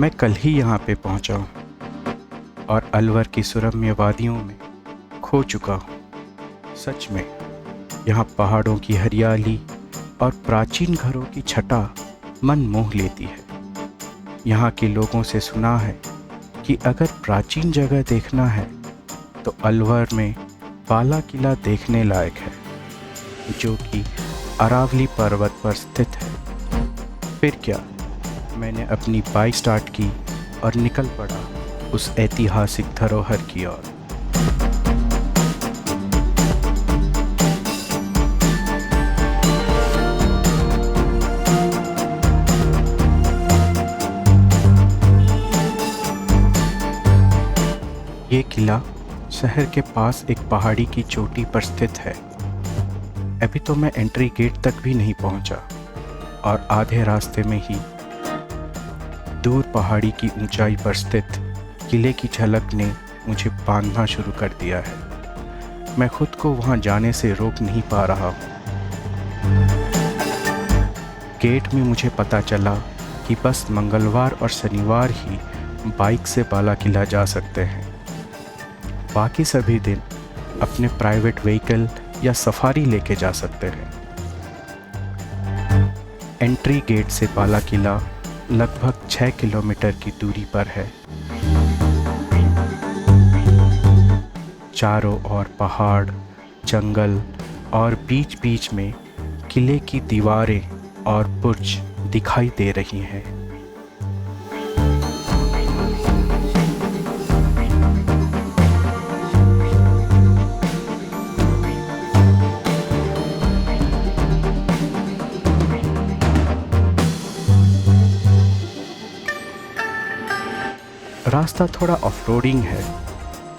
मैं कल ही यहाँ पे पहुँचा हूँ और अलवर की सुरम्य वादियों में खो चुका हूँ। सच में यहाँ पहाड़ों की हरियाली और प्राचीन घरों की छटा मन मोह लेती है। यहाँ के लोगों से सुना है कि अगर प्राचीन जगह देखना है तो अलवर में बाला किला देखने लायक है, जो कि अरावली पर्वत पर स्थित है। फिर क्या, मैंने अपनी बाइक स्टार्ट की और निकल पड़ा उस ऐतिहासिक धरोहर की ओर। ये किला शहर के पास एक पहाड़ी की चोटी पर स्थित है। अभी तो मैं एंट्री गेट तक भी नहीं पहुंचा और आधे रास्ते में ही दूर पहाड़ी की ऊंचाई पर स्थित किले की झलक ने मुझे बांधना शुरू कर दिया है। मैं खुद को वहां जाने से रोक नहीं पा रहा हूं। गेट में मुझे पता चला कि बस मंगलवार और शनिवार ही बाइक से बाला किला जा सकते हैं। बाकी सभी दिन अपने प्राइवेट व्हीकल या सफारी लेके जा सकते हैं। एंट्री गेट से बाला किला लगभग 6 किलोमीटर की दूरी पर है। चारों ओर पहाड़, जंगल और बीच बीच में किले की दीवारें और बुर्ज दिखाई दे रही हैं। रास्ता थोड़ा ऑफ-रोडिंग है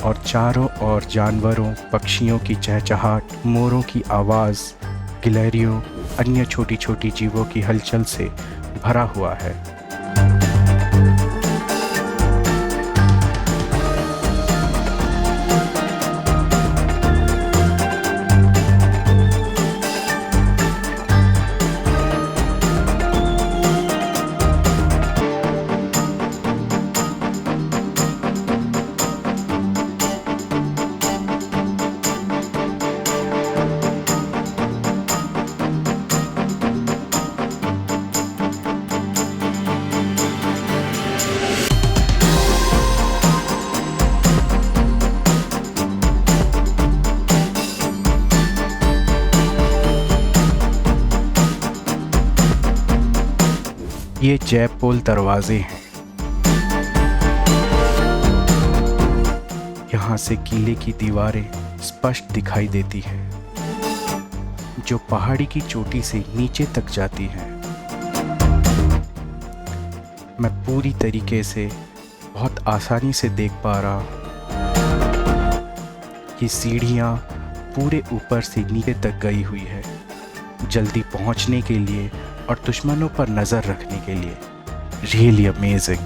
और चारों ओर जानवरों, पक्षियों की चहचहाट, मोरों की आवाज़, गिलहरियों, अन्य छोटी छोटी जीवों की हलचल से भरा हुआ है। ये जयपोल दरवाजे हैं। यहाँ से किले की दीवारें स्पष्ट दिखाई देती हैं, जो पहाड़ी की चोटी से नीचे तक जाती हैं। मैं पूरी तरीके से बहुत आसानी से देख पा रहा हूँ कि सीढ़ियाँ पूरे ऊपर से नीचे तक गई हुई है, जल्दी पहुँचने के लिए और दुश्मनों पर नज़र रखने के लिए। Really amazing.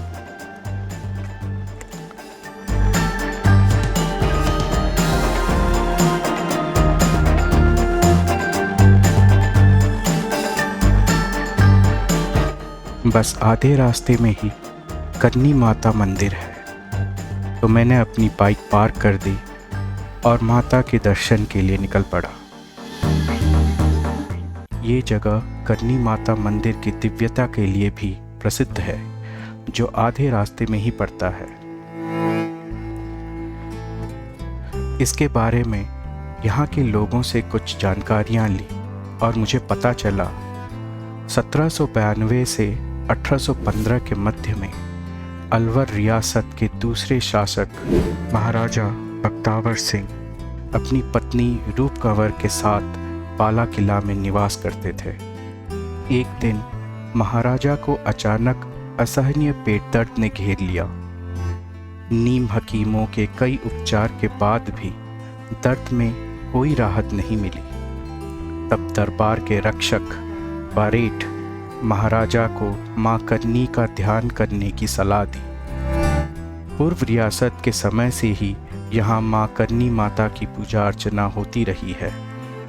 बस आधे रास्ते में ही करनी माता मंदिर है, तो मैंने अपनी बाइक पार्क कर दी और माता के दर्शन के लिए निकल पड़ा। ये जगह करनी माता मंदिर की दिव्यता के लिए भी प्रसिद्ध है, जो आधे रास्ते में ही पड़ता है। इसके बारे में यहाँ के लोगों से कुछ जानकारियाँ ली और मुझे पता चला 1792 से 1815 के मध्य में अलवर रियासत के दूसरे शासक महाराजा बख्तावर सिंह अपनी पत्नी रूप कंवर के साथ बाला किला में निवास करते थे। एक दिन महाराजा को अचानक असहनीय पेट दर्द ने घेर लिया। नीम हकीमों के कई उपचार के बाद भी दर्द में कोई राहत नहीं मिली। तब दरबार के रक्षक बारेठ महाराजा को मां करनी का ध्यान करने की सलाह दी। पूर्व रियासत के समय से ही यहाँ मां करनी माता की पूजा अर्चना होती रही है।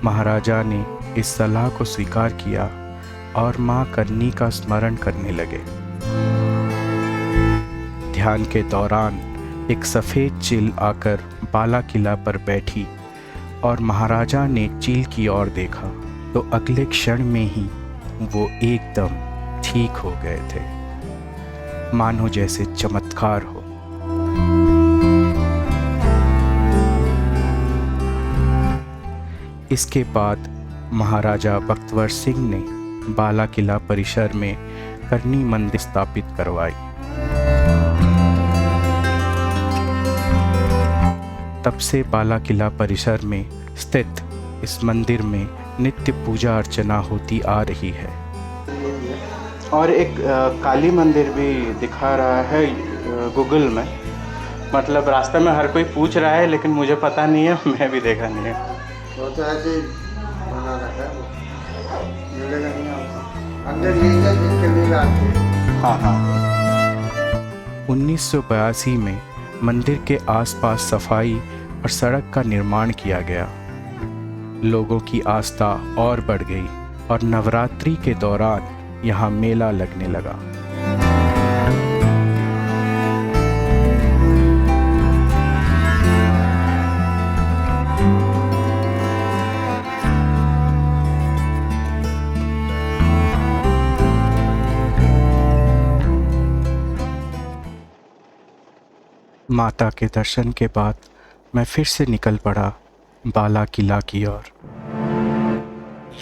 महाराजा ने इस सलाह को स्वीकार किया और मां करनी का स्मरण करने लगे। ध्यान के दौरान एक सफ़ेद चील आकर बाला किला पर बैठी और महाराजा ने चील की ओर देखा तो अगले क्षण में ही वो एकदम ठीक हो गए थे, मानो जैसे चमत्कार हो। इसके बाद महाराजा बख्तवर सिंह ने बाला किला परिसर में करनी मंदिर स्थापित करवाई। तब से बाला किला परिसर में स्थित इस मंदिर में नित्य पूजा अर्चना होती आ रही है। और एक काली मंदिर भी दिखा रहा है गूगल में, मतलब रास्ते में हर कोई पूछ रहा है लेकिन मुझे पता नहीं है, मैं भी देखा नहीं है। वो तो ऐसे बना रहता है, मिलेगा नहीं आपको अंदर यही है जिसके लिए आते हैं। हाँ। 1982 में मंदिर के आसपास सफाई और सड़क का निर्माण किया गया। लोगों की आस्था और बढ़ गई और नवरात्रि के दौरान यहाँ मेला लगने लगा। माता के दर्शन के बाद मैं फिर से निकल पड़ा बाला किला की ओर।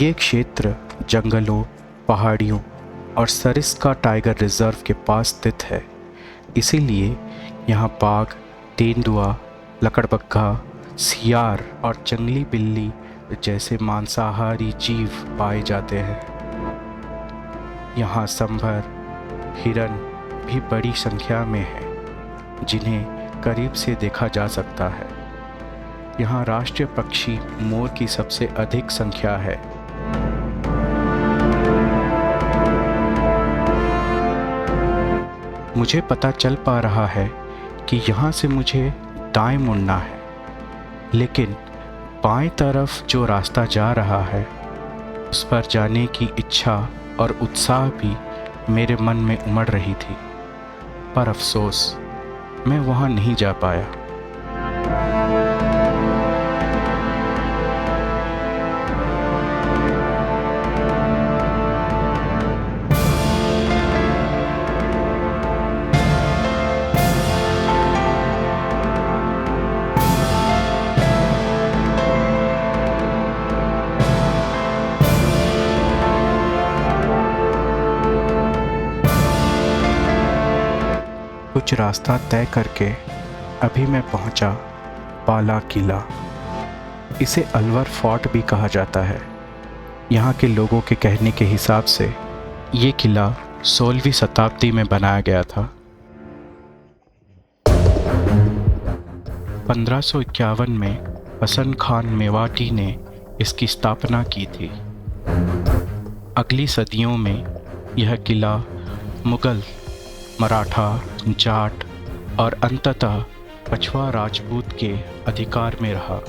ये क्षेत्र जंगलों, पहाड़ियों और सरिस्का टाइगर रिजर्व के पास स्थित है, इसीलिए यहाँ बाघ, तेंदुआ, लकड़बग्घा, सियार और जंगली बिल्ली जैसे मांसाहारी जीव पाए जाते हैं। यहाँ सांभर, हिरन भी बड़ी संख्या में हैं, जिन्हें करीब से देखा जा सकता है। यहाँ राष्ट्रीय पक्षी मोर की सबसे अधिक संख्या है। मुझे पता चल पा रहा है कि यहाँ से मुझे दाएं मुड़ना है, लेकिन बाएं तरफ जो रास्ता जा रहा है उस पर जाने की इच्छा और उत्साह भी मेरे मन में उमड़ रही थी, पर अफसोस मैं वहाँ नहीं जा पाया। कुछ रास्ता तय करके अभी मैं पहुंचा बाला किला। इसे अलवर फोर्ट भी कहा जाता है। यहाँ के लोगों के कहने के हिसाब से ये किला 16वीं शताब्दी में बनाया गया था। 1551 में हसन खान मेवाती ने इसकी स्थापना की थी। अगली सदियों में यह किला मुगल, मराठा, जाट और अंततः पछवा राजपूत के अधिकार में रहा।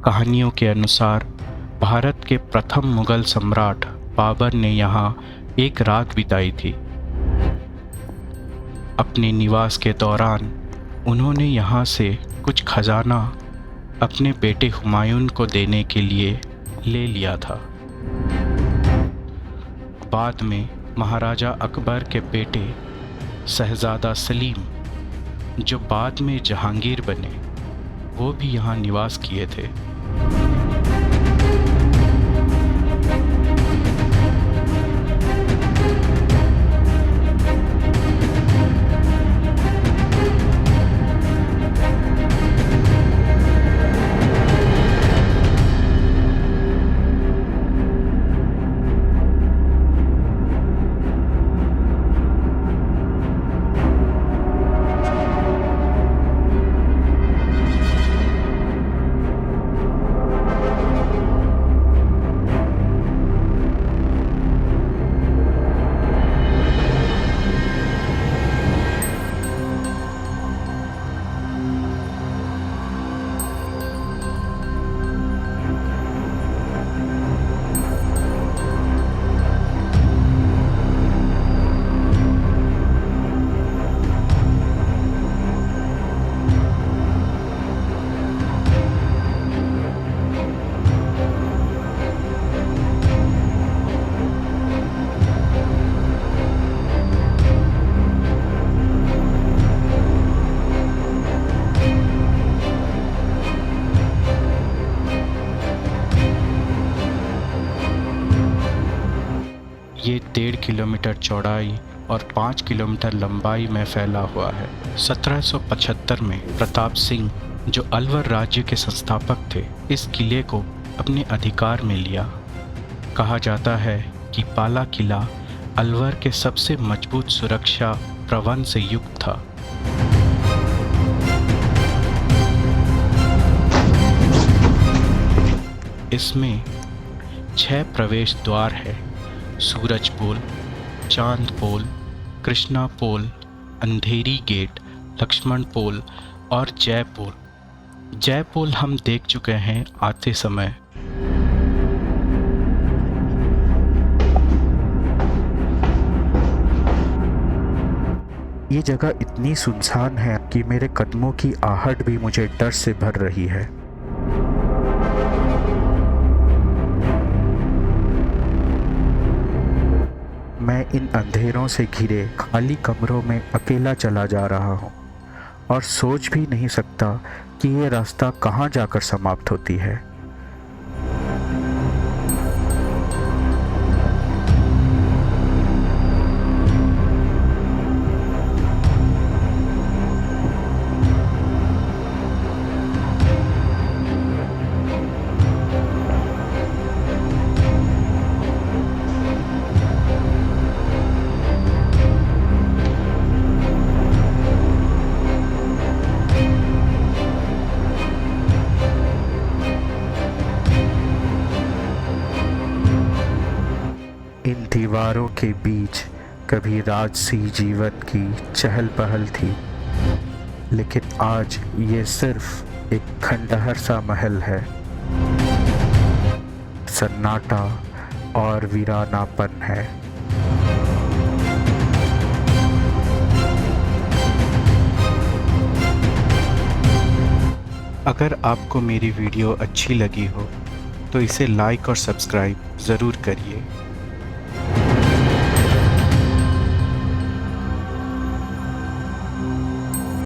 कहानियों के अनुसार भारत के प्रथम मुगल सम्राट बाबर ने यहाँ एक रात बिताई थी। अपने निवास के दौरान उन्होंने यहाँ से कुछ खजाना अपने बेटे हुमायूं को देने के लिए ले लिया था। बाद में महाराजा अकबर के बेटे शहजादा सलीम, जो बाद में जहांगीर बने, वो भी यहाँ निवास किए थे। ये 1.5 किलोमीटर चौड़ाई और 5 किलोमीटर लंबाई में फैला हुआ है। 1775 में प्रताप सिंह, जो अलवर राज्य के संस्थापक थे, इस किले को अपने अधिकार में लिया। कहा जाता है कि पाला किला अलवर के सबसे मजबूत सुरक्षा प्रबंध से युक्त था। इसमें 6 प्रवेश द्वार है: सूरज पोल, चांद पोल, कृष्णा पोल, अंधेरी गेट, लक्ष्मण पोल और जय पोल। जय पोल हम देख चुके हैं आते समय। ये जगह इतनी सुनसान है कि मेरे कदमों की आहट भी मुझे डर से भर रही है। मैं इन अंधेरों से घिरे खाली कमरों में अकेला चला जा रहा हूँ और सोच भी नहीं सकता कि ये रास्ता कहाँ जाकर समाप्त होती है। इन दीवारों के बीच कभी राजसी जीवन की चहल पहल थी, लेकिन आज ये सिर्फ एक खंडहर सा महल है। सन्नाटा और वीरानापन है। अगर आपको मेरी वीडियो अच्छी लगी हो तो इसे लाइक और सब्सक्राइब ज़रूर करिए।